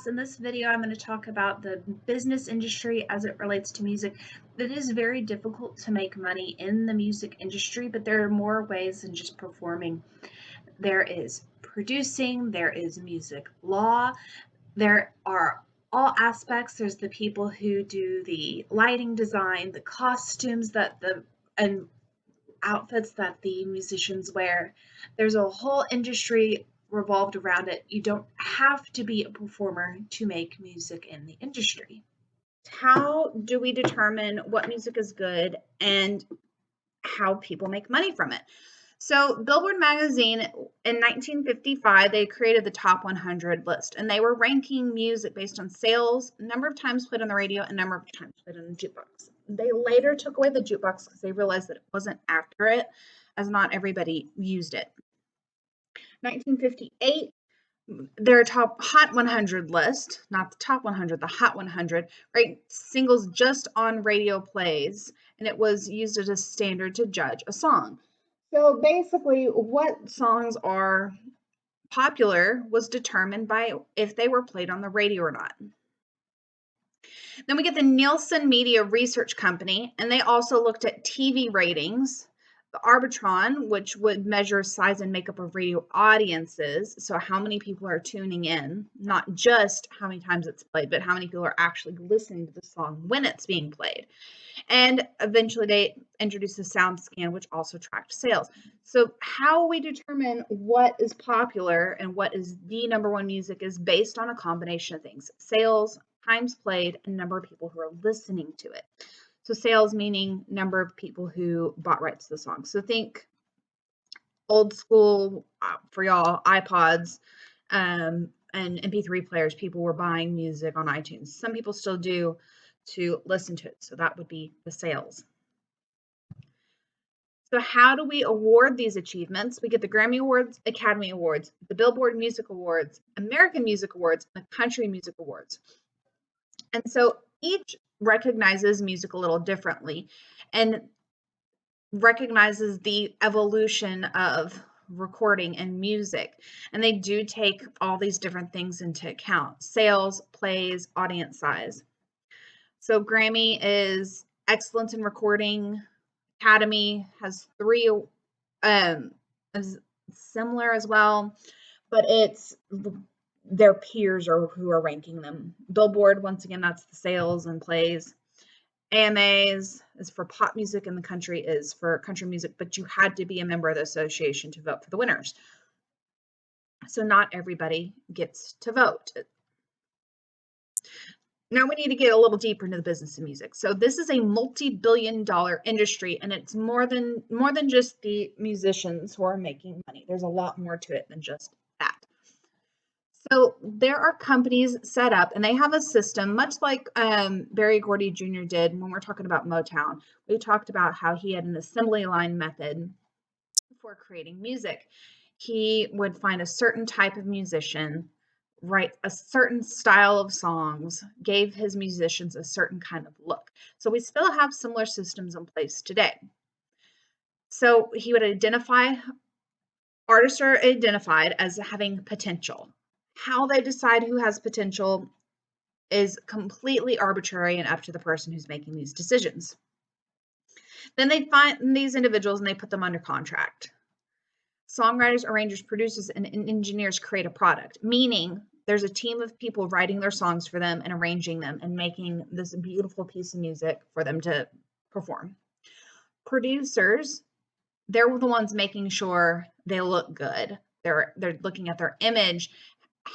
In this video, I'm going to talk about the business industry as it relates to music. It is very difficult to make money in the music industry, but there are more ways than just performing. There is producing, there is music law, there are all aspects. There's the people who do the lighting design, the costumes and outfits that the musicians wear. There's a whole industry revolved around it. You don't have to be a performer to make music in the industry. How do we determine what music is good and how people make money from it? So Billboard magazine in 1955, they created the top 100 list, and they were ranking music based on sales, number of times played on the radio, and number of times played on the jukebox. They later took away the jukebox because they realized that it wasn't accurate, as not everybody used it. 1958, their top Hot 100 list, not the top 100, the Hot 100, ranked singles just on radio plays, and it was used as a standard to judge a song. So basically, what songs are popular was determined by if they were played on the radio or not. Then we get the Nielsen Media Research Company, and they also looked at TV ratings. The Arbitron, which would measure size and makeup of radio audiences, so how many people are tuning in, not just how many times it's played, but how many people are actually listening to the song when it's being played. And eventually they introduced the sound scan, which also tracked sales. So how we determine what is popular and what is the number one music is based on a combination of things: sales, times played, and number of people who are listening to it. So sales meaning number of people who bought rights to the song. So think old school, for y'all, iPods and MP3 players. People were buying music on iTunes. Some people still do to listen to it. So that would be the sales. So how do we award these achievements? We get the Grammy Awards, Academy Awards, the Billboard Music Awards, American Music Awards, and the Country Music Awards. And so each recognizes music a little differently and recognizes the evolution of recording and music. And they do take all these different things into account: sales, plays, audience size. So Grammy is excellence in recording. Academy has 3 is similar as well, but it's their peers are who are ranking them. Billboard, once again, that's the sales and plays. AMAs is for pop music, and the country is for country music, but you had to be a member of the association to vote for the winners. So not everybody gets to vote. Now we need to get a little deeper into the business of music. So this is a multi-billion-dollar industry, and it's more than just the musicians who are making money. There's a lot more to it than just that. So there are companies set up, and they have a system, much like Berry Gordy Jr. did when we're talking about Motown. We talked about how he had an assembly line method for creating music. He would find a certain type of musician, write a certain style of songs, gave his musicians a certain kind of look. So we still have similar systems in place today. So he would identify, artists are identified as having potential. How they decide who has potential is completely arbitrary and up to the person who's making these decisions. Then they find these individuals and they put them under contract. Songwriters, arrangers, producers, and engineers create a product, meaning there's a team of people writing their songs for them and arranging them and making this beautiful piece of music for them to perform. Producers, they're the ones making sure they look good. They're looking at their image,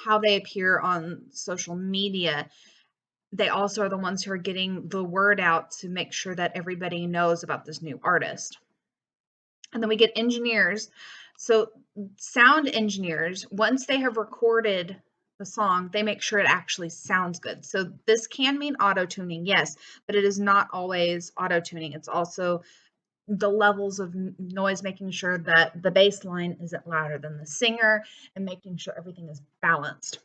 how they appear on social media. They also are the ones who are getting the word out to make sure that everybody knows about this new artist. And then we get engineers. So sound engineers, once they have recorded the song, they make sure it actually sounds good. So this can mean auto-tuning, yes, but it is not always auto-tuning. It's also the levels of noise, making sure that the bass line isn't louder than the singer and making sure everything is balanced.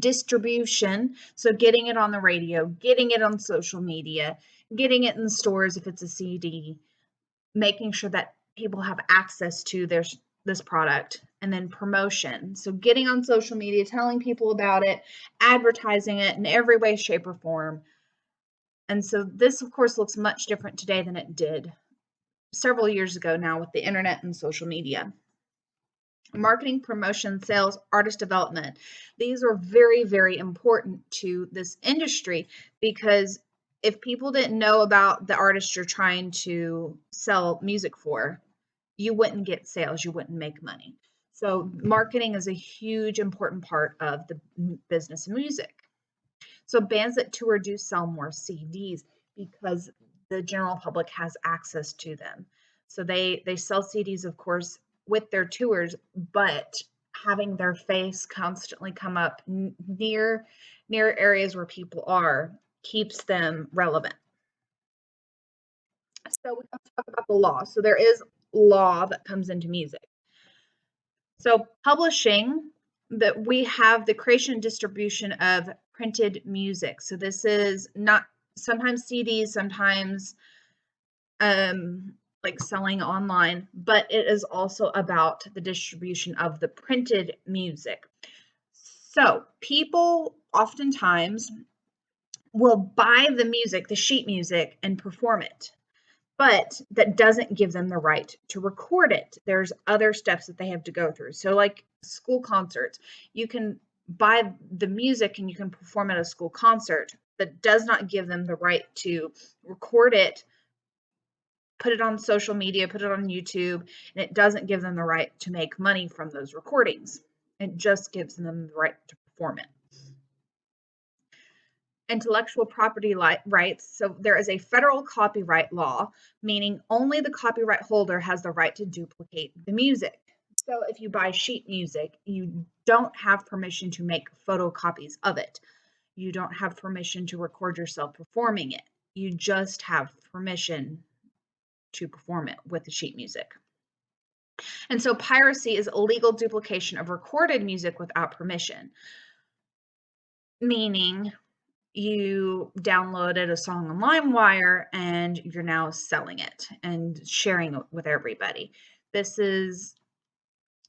Distribution, so getting it on the radio, getting it on social media, getting it in the stores if it's a CD, making sure that people have access to this product, and then promotion. So getting on social media, telling people about it, advertising it in every way, shape, or form. And so this, of course, looks much different today than it did several years ago now with the internet and social media. Marketing, promotion, sales, artist development. These are very, very important to this industry, because if people didn't know about the artist you're trying to sell music for, you wouldn't get sales, you wouldn't make money. So marketing is a huge important part of the business of music. So bands that tour do sell more CDs because the general public has access to them. So they sell CDs, of course, with their tours, but having their face constantly come up near areas where people are keeps them relevant. So we have to talk about the law. So there is law that comes into music. So publishing, that we have the creation and distribution of printed music. So this is not sometimes CDs, sometimes like selling online, but it is also about the distribution of the printed music. So people oftentimes will buy the music, the sheet music, and perform it, but that doesn't give them the right to record it. There's other steps that they have to go through. So like school concerts, you can buy the music and you can perform at a school concert. That does not give them the right to record it, put it on social media, put it on YouTube, and it doesn't give them the right to make money from those recordings. It just gives them the right to perform it. Intellectual property rights. So there is a federal copyright law, meaning only the copyright holder has the right to duplicate the music. So if you buy sheet music, you don't have permission to make photocopies of it. You don't have permission to record yourself performing it. You just have permission to perform it with the sheet music. And so piracy is illegal duplication of recorded music without permission, meaning you downloaded a song on LimeWire and you're now selling it and sharing it with everybody.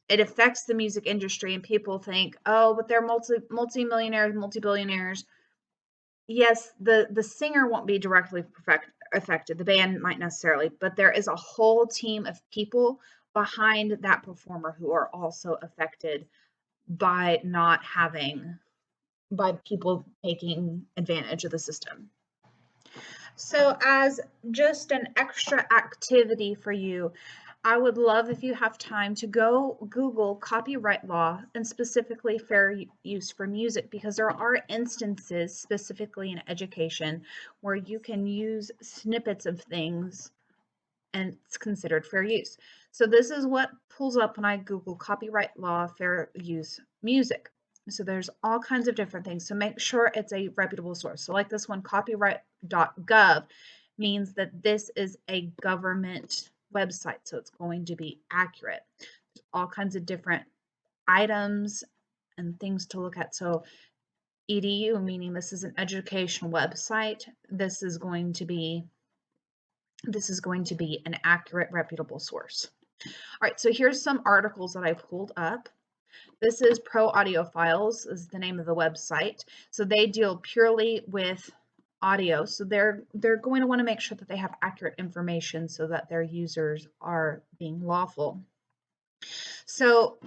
It affects the music industry, and people think, oh, but they're multi-millionaires, multi-billionaires. Yes, the singer won't be directly affected. The band might necessarily, but there is a whole team of people behind that performer who are also affected by by people taking advantage of the system. So as just an extra activity for you, I would love if you have time to go Google copyright law and specifically fair use for music, because there are instances specifically in education where you can use snippets of things and it's considered fair use. So this is what pulls up when I Google copyright law, fair use music. So there's all kinds of different things. So make sure it's a reputable source. So like this one, copyright.gov means that this is a government website. So it's going to be accurate. There's all kinds of different items and things to look at. So edu, meaning this is an educational website. This is going to be an accurate, reputable source. All right, so here's some articles that I pulled up. This is Pro Audiophiles is the name of the website. So they deal purely with audio. So they're going to want to make sure that they have accurate information so that their users are being lawful. So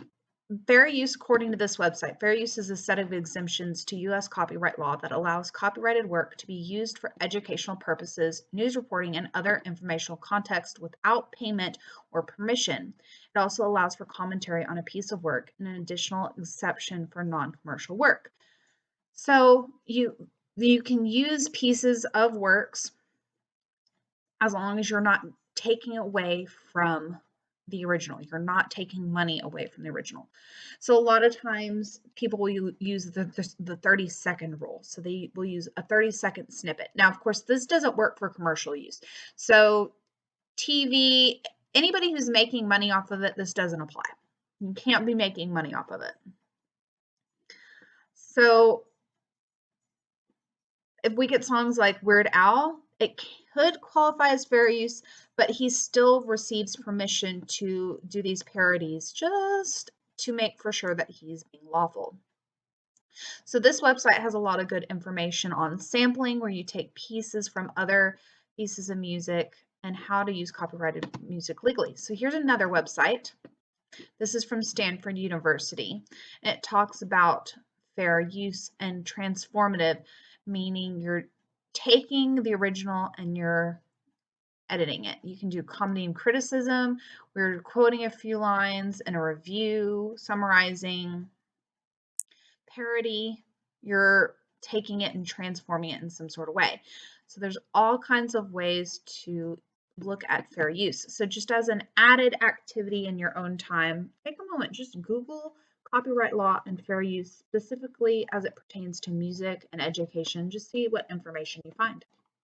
fair use, according to this website, fair use is a set of exemptions to U.S. copyright law that allows copyrighted work to be used for educational purposes, news reporting, and other informational context without payment or permission. It also allows for commentary on a piece of work and an additional exception for non-commercial work. So you can use pieces of works as long as you're not taking away from the original. You're not taking money away from the original. So a lot of times people will use the 30-second rule. So they will use a 30-second snippet. Now, of course, this doesn't work for commercial use. So TV, anybody who's making money off of it, this doesn't apply. You can't be making money off of it. So if we get songs like Weird Al, it could qualify as fair use, but he still receives permission to do these parodies just to make for sure that he's being lawful. So this website has a lot of good information on sampling, where you take pieces from other pieces of music, and how to use copyrighted music legally. So here's another website. This is from Stanford University. It talks about fair use and transformative, meaning you're taking the original and you're editing it. You can do comedy and criticism. We're quoting a few lines in a review, summarizing. Parody, you're taking it and transforming it in some sort of way. So there's all kinds of ways to look at fair use. So just as an added activity in your own time, take a moment, just Google copyright law and fair use, specifically as it pertains to music and education. Just see what information you find.